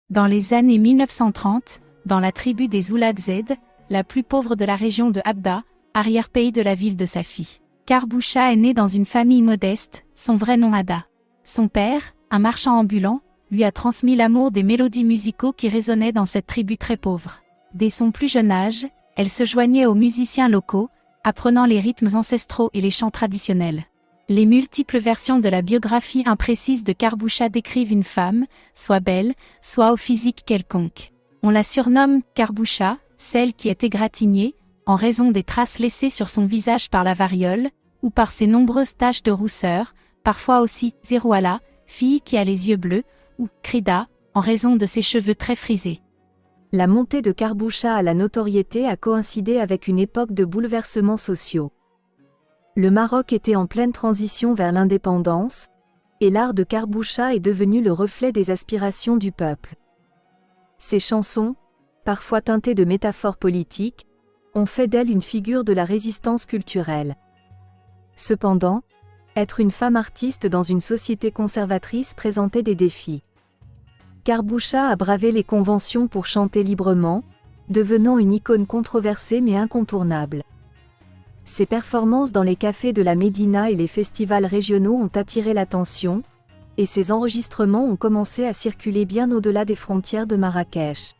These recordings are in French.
Dans les années 1930, dans la tribu des Oulad-Zed, la plus pauvre de la région de Abda, arrière-pays de la ville de Safi. Karboucha est né dans une famille modeste, son vrai nom Ada. Son père, un marchand ambulant, lui a transmis l'amour des mélodies musicaux qui résonnaient dans cette tribu très pauvre. Dès son plus jeune âge, elle se joignait aux musiciens locaux, apprenant les rythmes ancestraux et les chants traditionnels. Les multiples versions de la biographie imprécise de Karboucha décrivent une femme, soit belle, soit au physique quelconque. On la surnomme Karboucha, celle qui est égratignée, en raison des traces laissées sur son visage par la variole, ou par ses nombreuses taches de rousseur, parfois aussi Zerouala, fille qui a les yeux bleus, ou Krida, en raison de ses cheveux très frisés. La montée de Karboucha à la notoriété a coïncidé avec une époque de bouleversements sociaux. Le Maroc était en pleine transition vers l'indépendance, et l'art de Karboucha est devenu le reflet des aspirations du peuple. Ses chansons, parfois teintées de métaphores politiques, ont fait d'elle une figure de la résistance culturelle. Cependant, être une femme artiste dans une société conservatrice présentait des défis. Karboucha a bravé les conventions pour chanter librement, devenant une icône controversée mais incontournable. Ses performances dans les cafés de la Médina et les festivals régionaux ont attiré l'attention, et ses enregistrements ont commencé à circuler bien au-delà des frontières de Marrakech.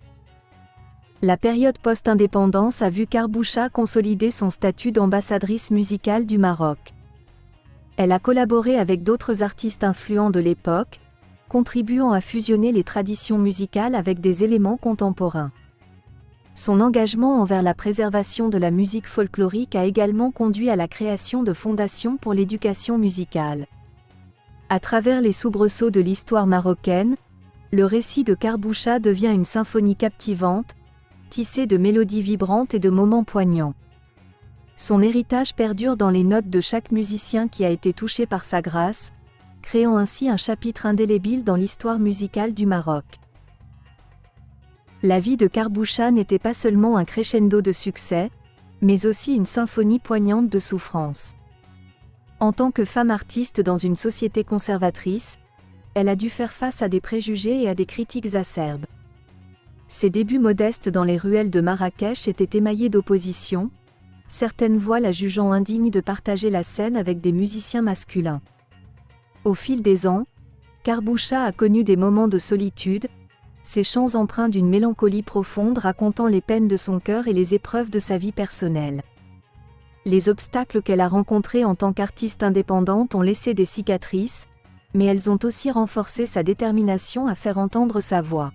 La période post-indépendance a vu Karboucha consolider son statut d'ambassadrice musicale du Maroc. Elle a collaboré avec d'autres artistes influents de l'époque, contribuant à fusionner les traditions musicales avec des éléments contemporains. Son engagement envers la préservation de la musique folklorique a également conduit à la création de fondations pour l'éducation musicale. À travers les soubresauts de l'histoire marocaine, le récit de Karboucha devient une symphonie captivante, tissée de mélodies vibrantes et de moments poignants. Son héritage perdure dans les notes de chaque musicien qui a été touché par sa grâce, créant ainsi un chapitre indélébile dans l'histoire musicale du Maroc. La vie de Karboucha n'était pas seulement un crescendo de succès, mais aussi une symphonie poignante de souffrance. En tant que femme artiste dans une société conservatrice, elle a dû faire face à des préjugés et à des critiques acerbes. Ses débuts modestes dans les ruelles de Marrakech étaient émaillés d'opposition, certaines voix la jugeant indigne de partager la scène avec des musiciens masculins. Au fil des ans, Karboucha a connu des moments de solitude, ses chants empreints d'une mélancolie profonde racontant les peines de son cœur et les épreuves de sa vie personnelle. Les obstacles qu'elle a rencontrés en tant qu'artiste indépendante ont laissé des cicatrices, mais elles ont aussi renforcé sa détermination à faire entendre sa voix.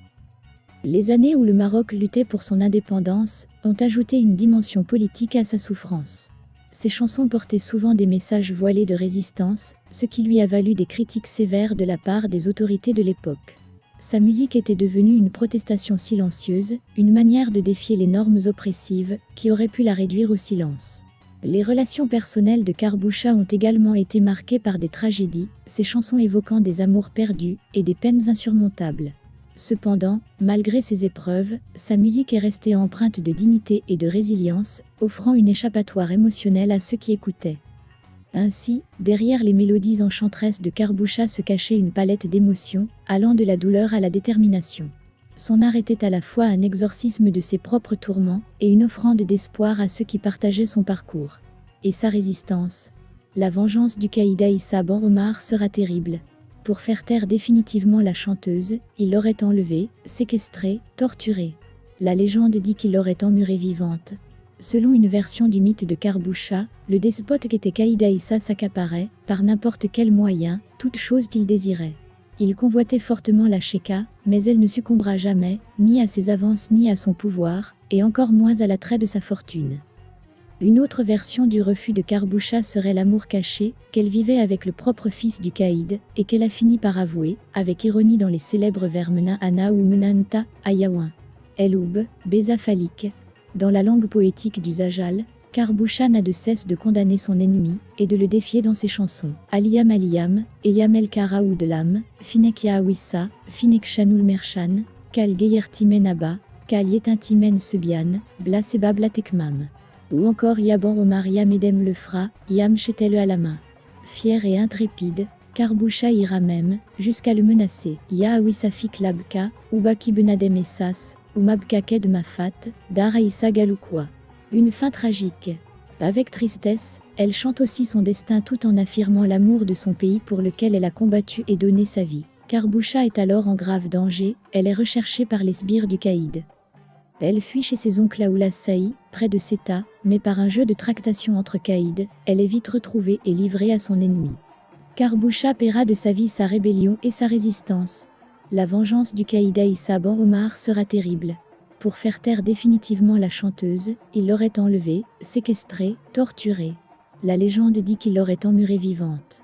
Les années où le Maroc luttait pour son indépendance ont ajouté une dimension politique à sa souffrance. Ses chansons portaient souvent des messages voilés de résistance, ce qui lui a valu des critiques sévères de la part des autorités de l'époque. Sa musique était devenue une protestation silencieuse, une manière de défier les normes oppressives qui auraient pu la réduire au silence. Les relations personnelles de Karboucha ont également été marquées par des tragédies, ses chansons évoquant des amours perdus et des peines insurmontables. Cependant, malgré ces épreuves, sa musique est restée empreinte de dignité et de résilience, offrant une échappatoire émotionnelle à ceux qui écoutaient. Ainsi, derrière les mélodies enchanteresses de Karboucha se cachait une palette d'émotions, allant de la douleur à la détermination. Son art était à la fois un exorcisme de ses propres tourments et une offrande d'espoir à ceux qui partageaient son parcours. Et sa résistance, la vengeance du caïd Aïssa Ben Omar sera terrible. Pour faire taire définitivement la chanteuse, il l'aurait enlevée, séquestrée, torturée. La légende dit qu'il l'aurait emmurée vivante. Selon une version du mythe de Karboucha, le despote qu'était Caïd Aïssa s'accaparait, par n'importe quel moyen, toute chose qu'il désirait. Il convoitait fortement la Cheka, mais elle ne succombera jamais, ni à ses avances ni à son pouvoir, et encore moins à l'attrait de sa fortune. Une autre version du refus de Karboucha serait l'amour caché, qu'elle vivait avec le propre fils du caïd, et qu'elle a fini par avouer, avec ironie dans les célèbres vers Mena Ana ou Menanta, Ayaouin. Eloub, Beza Falik. Dans la langue poétique du Zajal, Karboucha n'a de cesse de condamner son ennemi, et de le défier dans ses chansons. Aliyam Aliyam, Eyam El Kara Oudlam, Finek Yaawissa, Finek Chanoul Mershan, Kal Geyertimen Abba, Kal Yetintimen Sebian, Blaseba Blatekmam. Ou encore Yaban Omar Yam Edem Lefra, Yam Chetel Alama. Fier et intrépide, Karboucha ira même jusqu'à le menacer. Ya Awisafik Labka, Ubaki Benadem Essas, ou Mabkaked Mafat, Daraïsa Galoukwa. Une fin tragique. Avec tristesse, elle chante aussi son destin tout en affirmant l'amour de son pays pour lequel elle a combattu et donné sa vie. Karboucha est alors en grave danger, elle est recherchée par les sbires du caïd. Elle fuit chez ses oncles à Oulasaï, près de Seta, mais par un jeu de tractation entre caïds, elle est vite retrouvée et livrée à son ennemi. Karboucha paiera de sa vie sa rébellion et sa résistance. La vengeance du caïd Aïssa Ben Omar sera terrible. Pour faire taire définitivement la chanteuse, il l'aurait enlevée, séquestrée, torturée. La légende dit qu'il l'aurait emmurée vivante.